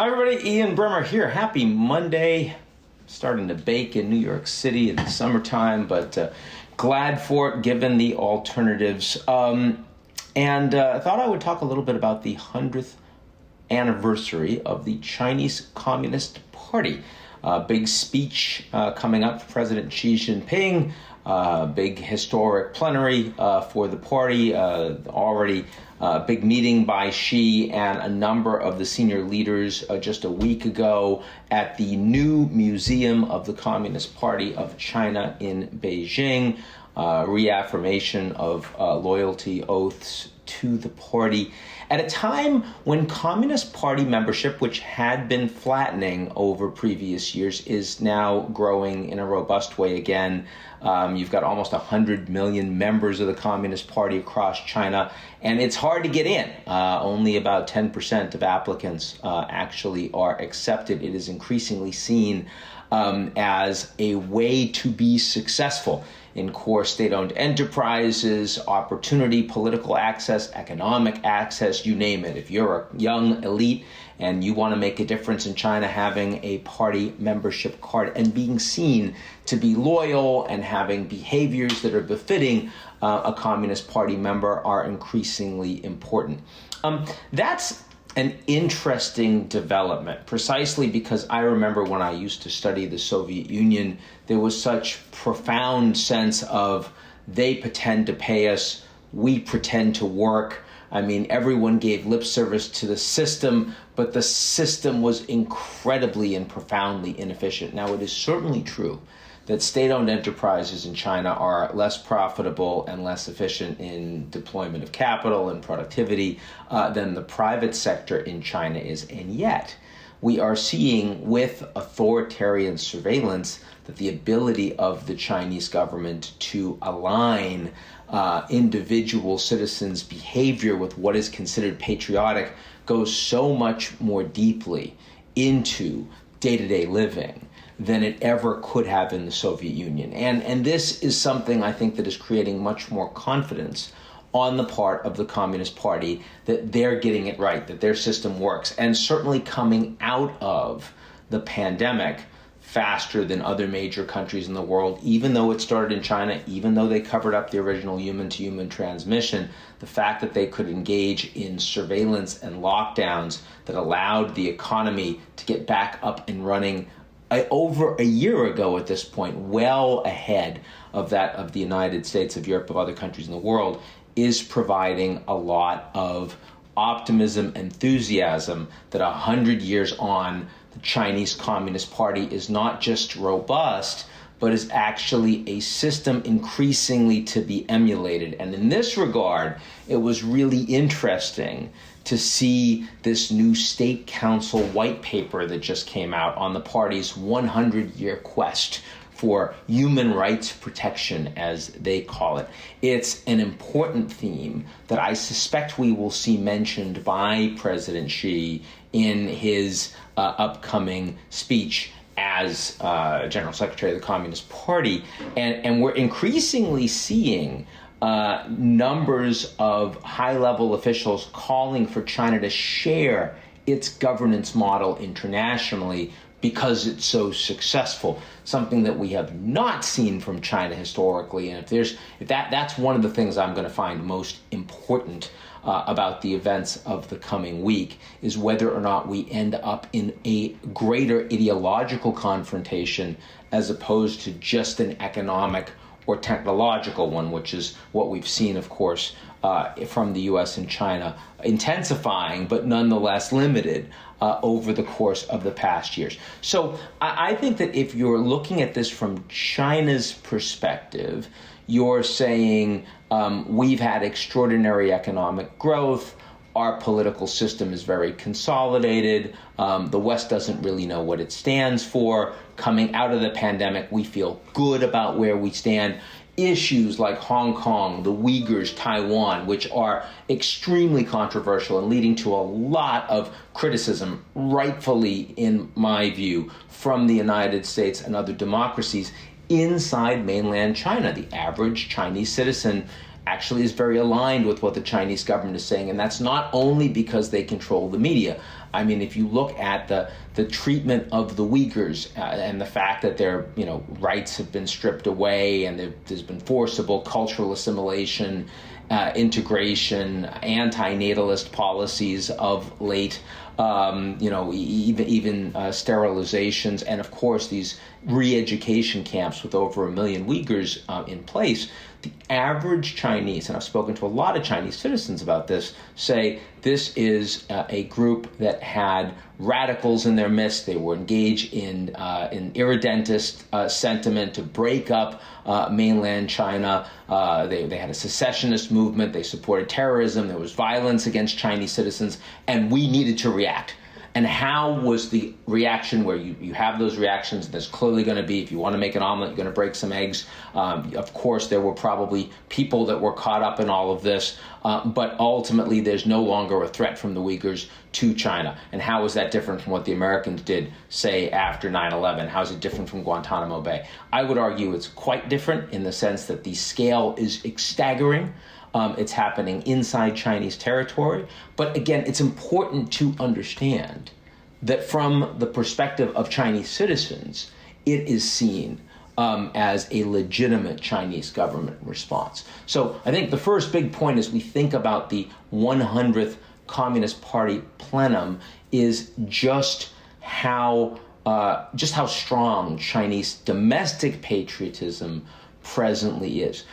Hi everybody, Ian Bremmer here. Happy Monday. Starting to bake in New York City in the summertime, but glad for it given the alternatives. And I thought I would talk a little bit about the 100th anniversary of the Chinese Communist Party. Big speech coming up for President Xi Jinping. Big historic plenary for the party. Already big meeting by Xi and a number of the senior leaders just a week ago at the new Museum of the Communist Party of China in Beijing. Reaffirmation of loyalty oaths to the party at a time when Communist Party membership, which had been flattening over previous years, is now growing in a robust way again. You've got almost 100 million members of the Communist Party across China, and it's hard to get in. Only about 10% of applicants actually are accepted. It is increasingly seen as a way to be successful in core state-owned enterprises, opportunity, political access, economic access, you name it. If you're a young elite and you want to make a difference in China, having a party membership card and being seen to be loyal and having behaviors that are befitting a Communist Party member are increasingly important. That's an interesting development, precisely because I remember when I used to study the Soviet Union, there was such profound sense of they pretend to pay us, we pretend to work. I mean, everyone gave lip service to the system, but the system was incredibly and profoundly inefficient. Now, it is certainly true that state-owned enterprises in China are less profitable and less efficient in deployment of capital and productivity than the private sector in China is. And yet, we are seeing with authoritarian surveillance that the ability of the Chinese government to align individual citizens' behavior with what is considered patriotic goes so much more deeply into day-to-day living than it ever could have in the Soviet Union. And this is something I think that is creating much more confidence on the part of the Communist Party that they're getting it right, that their system works, and certainly coming out of the pandemic faster than other major countries in the world, even though it started in China, even though they covered up the original human-to-human transmission. The fact that they could engage in surveillance and lockdowns that allowed the economy to get back up and running over a year ago at this point, well ahead of that of the United States, of Europe, of other countries in the world, is providing a lot of optimism, enthusiasm that 100 years on, the Chinese Communist Party is not just robust, but is actually a system increasingly to be emulated. And in this regard, it was really interesting to see this new State Council white paper that just came out on the party's 100-year quest for human rights protection, as they call it. It's an important theme that I suspect we will see mentioned by President Xi in his upcoming speech as General Secretary of the Communist Party. And we're increasingly seeing numbers of high-level officials calling for China to share its governance model internationally because it's so successful, something that we have not seen from China historically. And if that's one of the things I'm going to find most important about the events of the coming week, is whether or not we end up in a greater ideological confrontation as opposed to just an economic or technological one, which is what we've seen, of course, from the U.S. and China intensifying, but nonetheless limited over the course of the past years. So I think that if you're looking at this from China's perspective, you're saying we've had extraordinary economic growth, our political system is very consolidated, the West doesn't really know what it stands for. Coming out of the pandemic, we feel good about where we stand. Issues like Hong Kong, the Uyghurs, Taiwan, which are extremely controversial and leading to a lot of criticism, rightfully, in my view, from the United States and other democracies inside mainland China. The average Chinese citizen actually is very aligned with what the Chinese government is saying, and that's not only because they control the media. I mean, if you look at the treatment of the Uyghurs and the fact that their rights have been stripped away, and there's been forcible cultural assimilation, integration, anti-natalist policies of late, even sterilizations, and of course these re-education camps with over 1 million Uyghurs in place. The average Chinese, and I've spoken to a lot of Chinese citizens about this, say this is a group that had radicals in their midst. They were engaged in irredentist sentiment to break up mainland China. They had a secessionist movement. They supported terrorism. There was violence against Chinese citizens, and we needed to react. And how was the reaction where you have those reactions? There's clearly going to be, if you want to make an omelet, you're going to break some eggs. Of course, there were probably people that were caught up in all of this. But ultimately, there's no longer a threat from the Uyghurs to China. And how is that different from what the Americans did, say, after 9/11? How is it different from Guantanamo Bay? I would argue it's quite different in the sense that the scale is staggering. It's happening inside Chinese territory. But again, it's important to understand that from the perspective of Chinese citizens, it is seen as a legitimate Chinese government response. So I think the first big point as we think about the 100th Communist Party plenum is just how strong Chinese domestic patriotism presently is.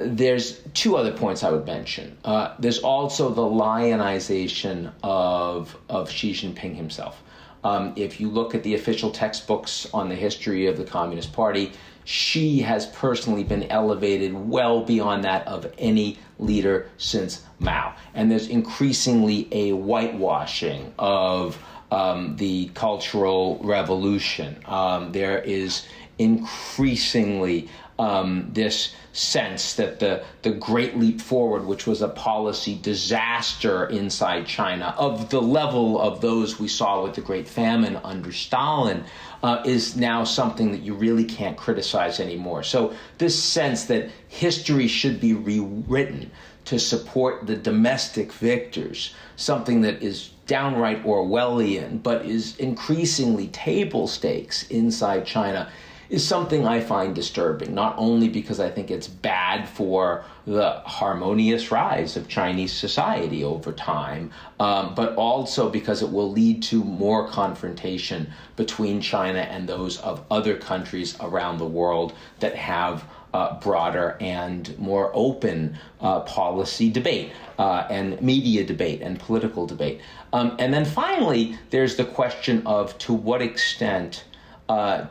There's two other points I would mention. There's also the lionization of Xi Jinping himself. If you look at the official textbooks on the history of the Communist Party, Xi has personally been elevated well beyond that of any leader since Mao. And there's increasingly a whitewashing of the Cultural Revolution. There is increasingly this sense that the Great Leap Forward, which was a policy disaster inside China, of the level of those we saw with the Great Famine under Stalin, is now something that you really can't criticize anymore. So this sense that history should be rewritten to support the domestic victors, something that is downright Orwellian, but is increasingly table stakes inside China, is something I find disturbing, not only because I think it's bad for the harmonious rise of Chinese society over time, but also because it will lead to more confrontation between China and those of other countries around the world that have broader and more open policy debate and media debate and political debate. And then finally, there's the question of to what extent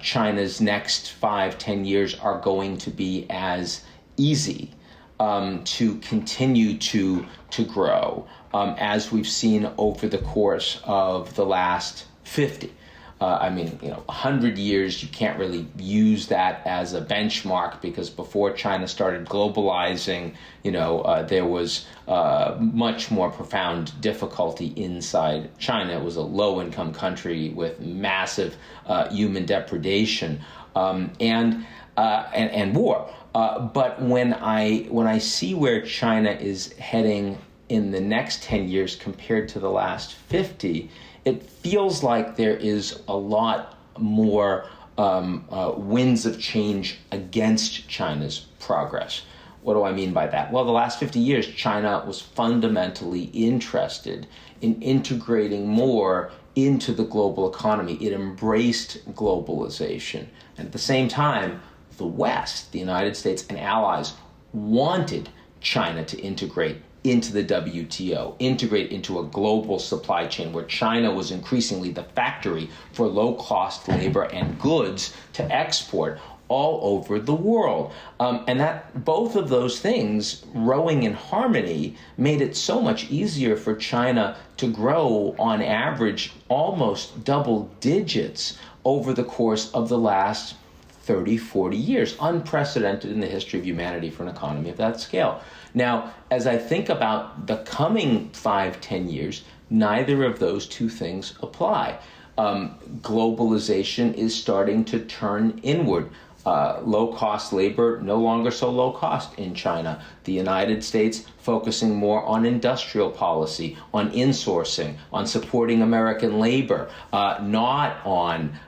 China's next 5-10 years are going to be as easy to continue to grow as we've seen over the course of the last 50. 100 years, you can't really use that as a benchmark because before China started globalizing, there was much more profound difficulty inside China. It was a low-income country with massive human depredation and war. But when I see where China is heading in the next 10 years compared to the last 50, it feels like there is a lot more winds of change against China's progress. What do I mean by that? Well, the last 50 years, China was fundamentally interested in integrating more into the global economy. It embraced globalization. And at the same time, the West, the United States and allies, wanted China to integrate into the WTO, integrate into a global supply chain where China was increasingly the factory for low-cost labor and goods to export all over the world. And that both of those things, rowing in harmony, made it so much easier for China to grow on average almost double digits over the course of the last 30, 40 years, unprecedented in the history of humanity for an economy of that scale. Now, as I think about the coming 5-10 years, neither of those two things apply. Globalization is starting to turn inward. Low-cost labor, no longer so low cost in China. The United States focusing more on industrial policy, on insourcing, on supporting American labor, not on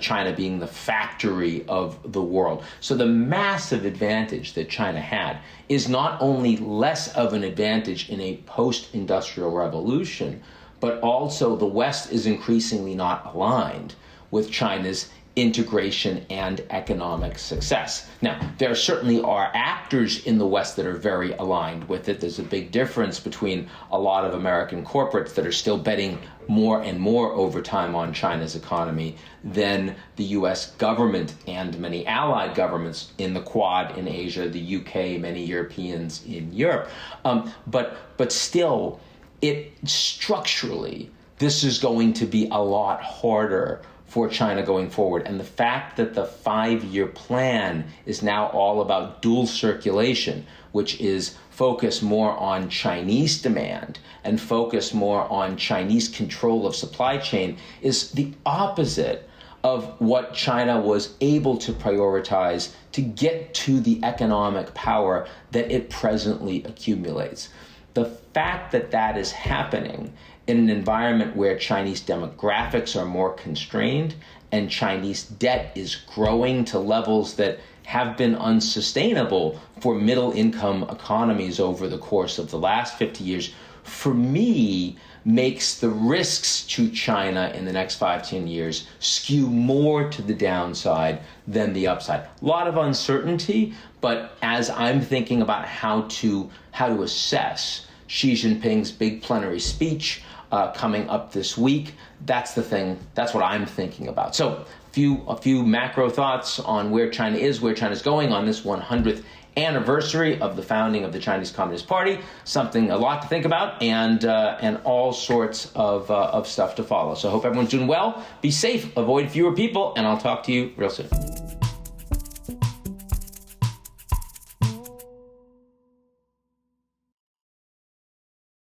China being the factory of the world. So the massive advantage that China had is not only less of an advantage in a post-industrial revolution, but also the West is increasingly not aligned with China's integration and economic success. Now, there certainly are actors in the West that are very aligned with it. There's a big difference between a lot of American corporates that are still betting more and more over time on China's economy than the U.S. government and many allied governments in the Quad in Asia, the UK, many Europeans in Europe. But still, structurally, this is going to be a lot harder for China going forward. And the fact that the 5-year plan is now all about dual circulation, which is focused more on Chinese demand and focused more on Chinese control of supply chain, is the opposite of what China was able to prioritize to get to the economic power that it presently accumulates. The fact that that is happening in an environment where Chinese demographics are more constrained and Chinese debt is growing to levels that have been unsustainable for middle-income economies over the course of the last 50 years, for me, makes the risks to China in the next 5-10 years skew more to the downside than the upside. A lot of uncertainty, but as I'm thinking about how to assess Xi Jinping's big plenary speech coming up this week, that's what I'm thinking about. So a few macro thoughts on where China is, where China's going on this 100th anniversary of the founding of the Chinese Communist Party. A lot to think about, and all sorts of stuff to follow. So I hope everyone's doing well. Be safe, avoid fewer people, and I'll talk to you real soon.